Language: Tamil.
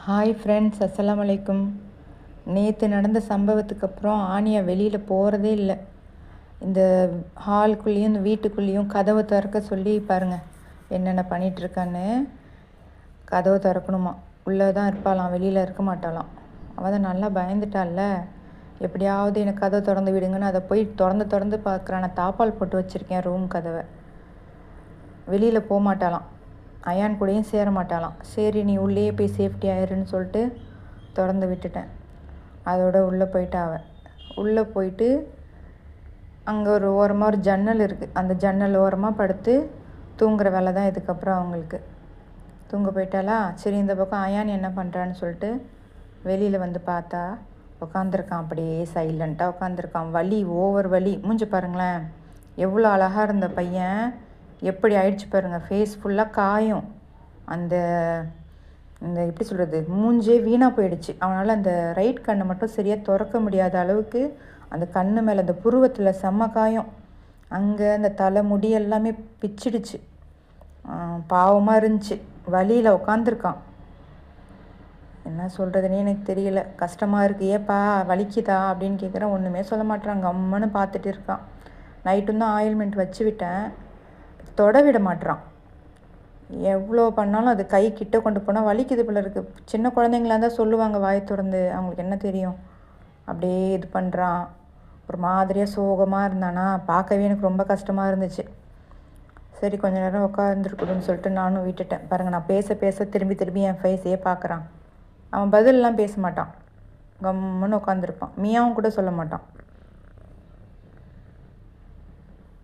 ஹாய் ஃப்ரெண்ட்ஸ், அஸ்ஸலாமு அலைக்கும். நேற்று நடந்த சம்பவத்துக்கு அப்புறம் ஆனியா வெளியில் போகிறதே இல்லை. இந்த ஹால்குள்ளேயும் இந்த வீட்டுக்குள்ளேயும் கதவை திறக்க சொல்லி பாருங்கள் என்னென்ன பண்ணிகிட்ருக்கான்னு. கதவை திறக்கணுமா, உள்ளே தான் இருப்பாளாம், வெளியில் இருக்க மாட்டாளாம். அவள் தான் நல்லா பயந்துட்டாள்ல, எப்படியாவது எனக்கு கதவை திறந்து விடுங்கன்னு அதை போய் திறந்து பார்க்குறான். நான் தாப்பால் போட்டு வச்சுருக்கேன் ரூம் கதவை. வெளியில் போக மாட்டாளாம், அயான் கூடயும் சேர மாட்டாளாம். சரி நீ உள்ளே போய் சேஃப்டி ஆயிருன்னு சொல்லிட்டு திறந்து விட்டுட்டேன். அதோட உள்ளே போயிட்டா அவள். உள்ளே போயிட்டு அங்கே ஒரு ஓரமாக ஒரு ஜன்னல் இருக்குது, அந்த ஜன்னல் ஓரமாக படுத்து தூங்குற வேலை தான் இதுக்கப்புறம் அவங்களுக்கு. தூங்க போயிட்டாளா. சரி இந்த பக்கம் அயான் என்ன பண்ணுறான்னு சொல்லிட்டு வெளியில் வந்து பார்த்தா உட்காந்துருக்கான். அப்படியே சைலண்ட்டாக உட்காந்துருக்கான். வலி, ஓவர் வலி. மூஞ்சி பாருங்களேன், எவ்வளோ அழகாக இருந்த பையன் எப்படி ஆயிடுச்சு பாருங்கள். ஃபேஸ் ஃபுல்லாக காயம். அந்த இந்த எப்படி சொல்கிறது, மூஞ்சே வீணாக போயிடுச்சு. அவனால் அந்த ரைட் கண்ணை மட்டும் சரியாக திறக்க முடியாத அளவுக்கு அந்த கண்ணு மேலே அந்த புருவத்தில் செம்ம காயம். அங்கே அந்த தலை முடி எல்லாமே பிச்சிடுச்சு. பாவமாக இருந்துச்சு. வலியில் உட்காந்துருக்கான். என்ன சொல்கிறதுனே எனக்கு தெரியல, கஷ்டமாக இருக்குது. ஏப்பா வலிக்குதா அப்படின்னு கேட்குறேன், ஒன்றுமே சொல்ல மாட்டேறான். கம்முன்னு பார்த்துட்டு இருக்கான். நைட்டும் தான் ஆயில்மெண்ட் வச்சு விட்டேன், தொட விட மாட்டுறான். எவ்வளோ பண்ணாலும் அது கை கிட்ட கொண்டு போனால் வலிக்குது போல இருக்குது. சின்ன குழந்தைங்களா இருந்தால் சொல்லுவாங்க வாயை திறந்து, அவங்களுக்கு என்ன தெரியும். அப்படியே இது பண்ணுறான். ஒரு மாதிரியாக சோகமாக இருந்தானா, பார்க்கவே எனக்கு ரொம்ப கஷ்டமாக இருந்துச்சு. சரி கொஞ்ச நேரம் உட்காந்துருக்குதுன்னு சொல்லிட்டு நானும் விட்டுட்டேன். பாருங்கள், நான் பேச திரும்பி என் ஃபேஸையே பார்க்குறான். அவன் பதிலெலாம் பேச மாட்டான், கம்முன்னு உட்காந்துருப்பான். மியாவும் கூட சொல்ல மாட்டான்.